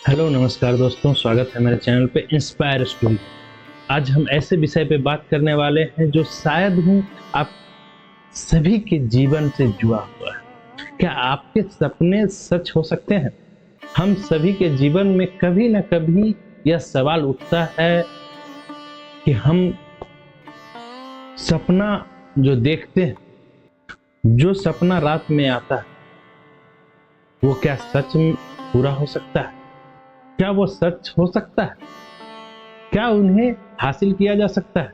Hello नमस्कार दोस्तों, स्वागत है मेरे चैनल पे इंस्पायर स्टोरी। आज हम ऐसे विषय पे बात करने वाले हैं जो शायद ही आप सभी के जीवन से जुड़ा हुआ है। क्या आपके सपने सच हो सकते हैं? हम सभी के जीवन में कभी ना कभी यह सवाल उठता है कि हम सपना जो देखते हैं, जो सपना रात में आता है, वो क्या सच में पूरा हो सकता है? क्या वो सच हो सकता है? क्या उन्हें हासिल किया जा सकता है?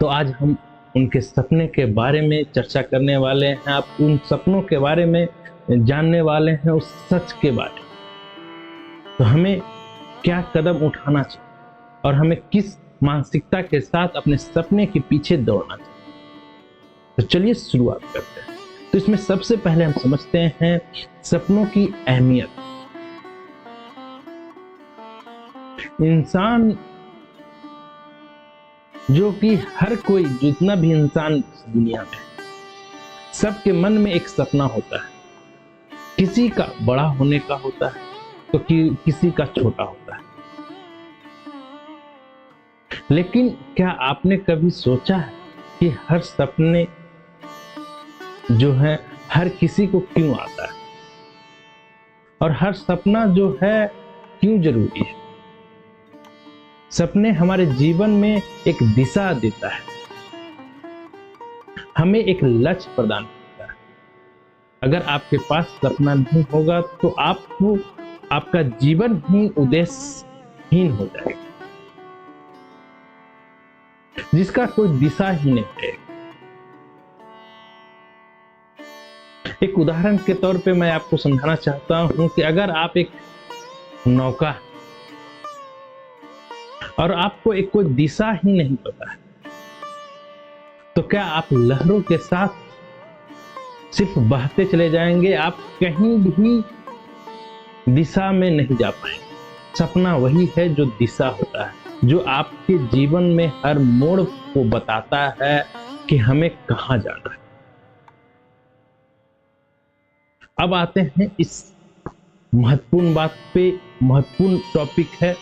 तो आज हम उनके सपने के बारे में चर्चा करने वाले हैं। आप उन सपनों के बारे में जानने वाले हैं, उस सच के बारे में। तो हमें क्या कदम उठाना चाहिए और हमें किस मानसिकता के साथ अपने सपने के पीछे दौड़ना चाहिए। तो चलिए शुरुआत करते हैं। तो इसमें सबसे पहले हम समझते हैं सपनों की अहमियत। इंसान जो कि हर कोई, जितना भी इंसान इस दुनिया में, सबके मन में एक सपना होता है। किसी का बड़ा होने का होता है तो किसी का छोटा होता है। लेकिन क्या आपने कभी सोचा है कि हर सपने जो है हर किसी को क्यों आता है और हर सपना जो है क्यों जरूरी है? सपने हमारे जीवन में एक दिशा देता है, हमें एक लक्ष्य प्रदान करता है। अगर आपके पास सपना नहीं होगा तो आपका जीवन ही उद्देश्यहीन हो जाएगा, जिसका कोई दिशा ही नहीं है। एक उदाहरण के तौर पे मैं आपको समझाना चाहता हूं कि अगर आप एक नौका और आपको एक कोई दिशा ही नहीं पता है, तो क्या आप लहरों के साथ सिर्फ बहते चले जाएंगे? आप कहीं भी दिशा में नहीं जा पाएंगे। सपना वही है जो दिशा होता है, जो आपके जीवन में हर मोड़ को बताता है कि हमें कहां जाना है। अब आते हैं इस महत्वपूर्ण बात पे। महत्वपूर्ण टॉपिक है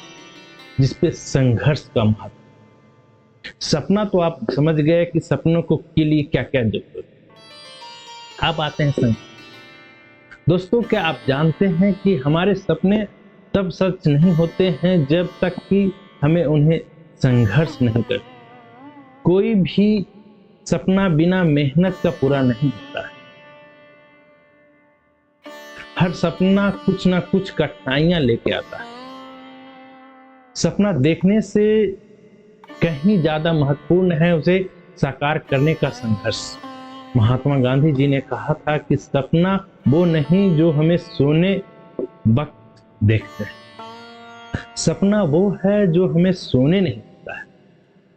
जिसपे संघर्ष का महत्व। सपना तो आप समझ गए कि सपनों को के लिए क्या क्या जरूरत है। अब आते हैं संघर्ष। दोस्तों, क्या आप जानते हैं कि हमारे सपने तब सच नहीं होते हैं जब तक कि हमें उन्हें संघर्ष नहीं करते। कोई भी सपना बिना मेहनत का पूरा नहीं होता है। हर सपना कुछ ना कुछ कठिनाइयां लेके आता है। सपना देखने से कहीं ज्यादा महत्वपूर्ण है उसे साकार करने का संघर्ष। महात्मा गांधी जी ने कहा था कि सपना वो नहीं जो हमें सोने वक्त देखते हैं, सपना वो है जो हमें सोने नहीं देता है।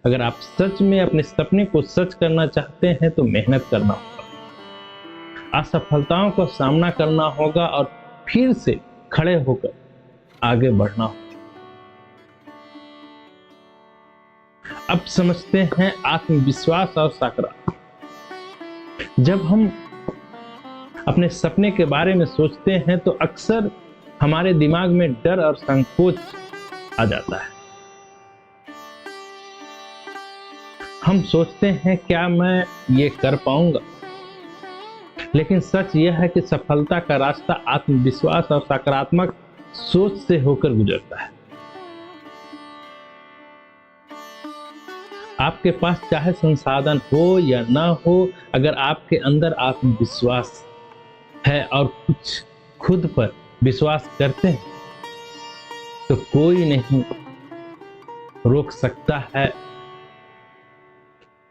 अगर आप सच में अपने सपने को सच करना चाहते हैं तो मेहनत करना होगा, असफलताओं का सामना करना होगा और फिर से खड़े होकर आगे बढ़ना होगा। अब समझते हैं आत्मविश्वास और सकारात्मकता। जब हम अपने सपने के बारे में सोचते हैं तो अक्सर हमारे दिमाग में डर और संकोच आ जाता है। हम सोचते हैं क्या मैं ये कर पाऊंगा? लेकिन सच यह है कि सफलता का रास्ता आत्मविश्वास और सकारात्मक सोच से होकर गुजरता है। आपके पास चाहे संसाधन हो या ना हो, अगर आपके अंदर आत्मविश्वास है और कुछ खुद पर विश्वास करते हैं तो कोई नहीं रोक सकता है।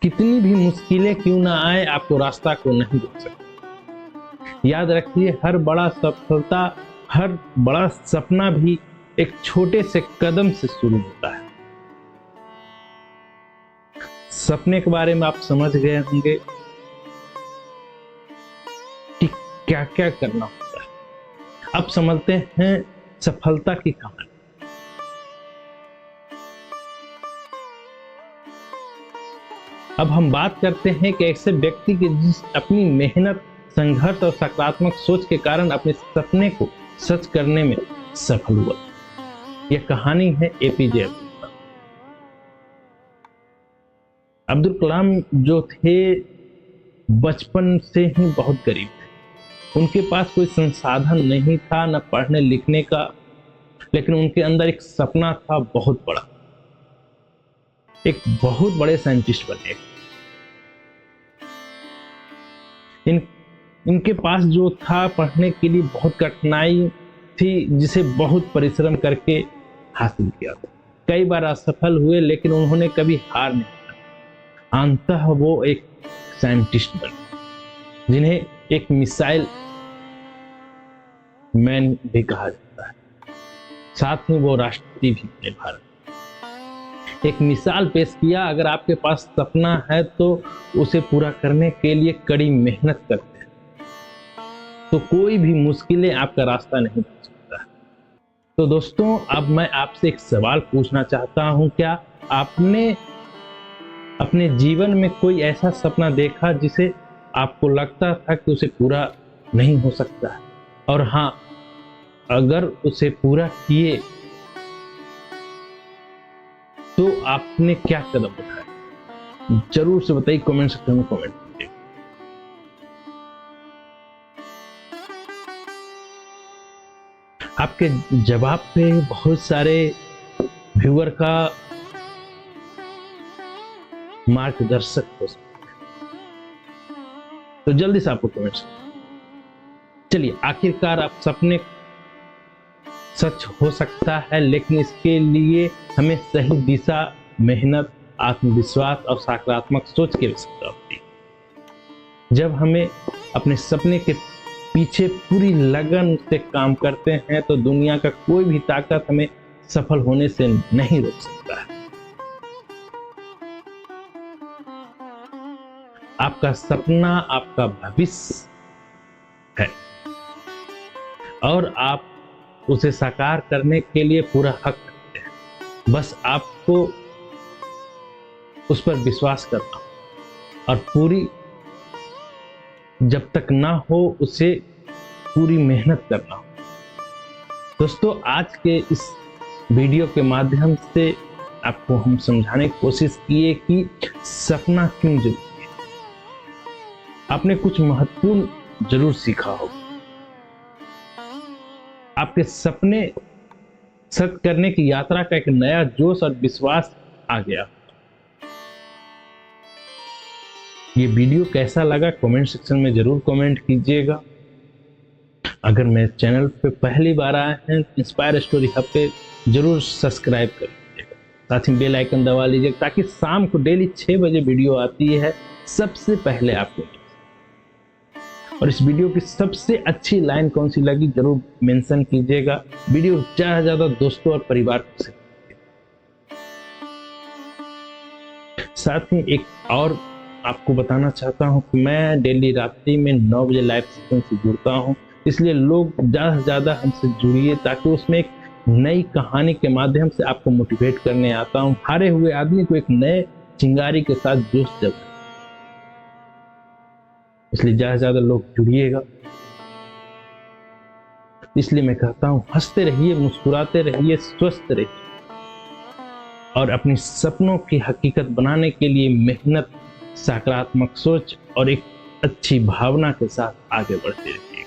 कितनी भी मुश्किलें क्यों ना आए, आपको रास्ता को नहीं रोक सकता। याद रखिए, हर बड़ा सफलता, हर बड़ा सपना भी एक छोटे से कदम से शुरू होता है। सपने के बारे में आप समझ गए होंगे कि क्या क्या करना होता है। अब समझते हैं सफलता की कहानी। अब हम बात करते हैं कि ऐसे व्यक्ति के जिस अपनी मेहनत, संघर्ष और सकारात्मक सोच के कारण अपने सपने को सच करने में सफल हुआ। यह कहानी है एपीजे अब्दुल कलाम जो थे बचपन से ही बहुत गरीब थे। उनके पास कोई संसाधन नहीं था, न पढ़ने लिखने का, लेकिन उनके अंदर एक सपना था बहुत बड़ा, एक बहुत बड़े साइंटिस्ट बने। इनके पास जो था पढ़ने के लिए बहुत कठिनाई थी, जिसे बहुत परिश्रम करके हासिल किया था। कई बार असफल हुए, लेकिन उन्होंने कभी हार नहीं मानी। अंततः वो एक साइंटिस्ट बने, जिन्हें एक मिसाइल मैन भी कहा जाता है। साथ ही वो राष्ट्रपति भी बने भारत। एक मिसाल पेश किया, अगर आपके पास सपना है तो उसे पूरा करने के लिए कड़ी मेहनत करते हैं तो कोई भी मुश्किलें आपका रास्ता नहीं बन सकता। तो दोस्तों, अब मैं आपसे एक सवाल पूछना चाहता हूं, क्या आपने अपने जीवन में कोई ऐसा सपना देखा जिसे आपको लगता था कि उसे पूरा नहीं हो सकता, और हाँ, अगर उसे पूरा किए तो आपने क्या कदम उठाया? जरूर से बताइए, कमेंट सेक्शन में कमेंट कीजिए। आपके जवाब पे बहुत सारे व्यूअर का मार्गदर्शक हो सकता है, तो जल्दी से आपको कमेंट्स। चलिए, आखिरकार आप सपने सच हो सकता है, लेकिन इसके लिए हमें सही दिशा, मेहनत, आत्मविश्वास और सकारात्मक सोच की आवश्यकता होती है। जब हमें अपने सपने के पीछे पूरी लगन से काम करते हैं तो दुनिया का कोई भी ताकत हमें सफल होने से नहीं रोक सकता है। आपका सपना आपका भविष्य है और आप उसे साकार करने के लिए पूरा हक रखते हैं। बस आपको उस पर विश्वास करना और पूरी जब तक ना हो उसे पूरी मेहनत करना हो। दोस्तों, आज के इस वीडियो के माध्यम से आपको हम समझाने की कोशिश किए कि सपना क्यों जरूरी है। आपने कुछ महत्वपूर्ण जरूर सीखा होगा। आपके सपने सच करने की यात्रा का एक नया जोश और विश्वास आ गया। ये वीडियो कैसा लगा कमेंट सेक्शन में जरूर कमेंट कीजिएगा। अगर मेरे चैनल पे पहली बार आए हैं इंस्पायर स्टोरी हब पे जरूर सब्सक्राइब कर लीजिएगा, साथ ही बेल आइकन दबा लीजिएगा ताकि शाम को डेली 6 बजे वीडियो आती है सबसे पहले आपको। और इस वीडियो की सबसे अच्छी लाइन कौन सी लगी जरूर मेंशन कीजिएगा। वीडियो ज्यादा से ज्यादा दोस्तों और परिवार को शेयर कीजिए। साथ ही एक और आपको बताना चाहता हूं कि मैं डेली रात्रि में 9 बजे लाइव सेशन से जुड़ता हूं, इसलिए लोग ज्यादा से ज्यादा हमसे जुड़िए ताकि उसमें एक नई कहानी के माध्यम से आपको मोटिवेट करने आता हूं। हारे हुए आदमी को एक नए चिंगारी के साथ जोश जगाए, इसलिए ज्यादा से ज्यादा लोग जुड़िएगा। इसलिए मैं कहता हूं, हंसते रहिए, मुस्कुराते रहिए, स्वस्थ रहिए और अपनी सपनों की हकीकत बनाने के लिए मेहनत, सकारात्मक सोच और एक अच्छी भावना के साथ आगे बढ़ते रहिए।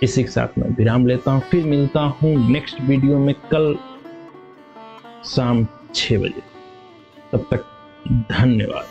इसी के साथ मैं विराम लेता हूं, फिर मिलता हूं नेक्स्ट वीडियो में कल शाम 6 बजे। तब तक धन्यवाद।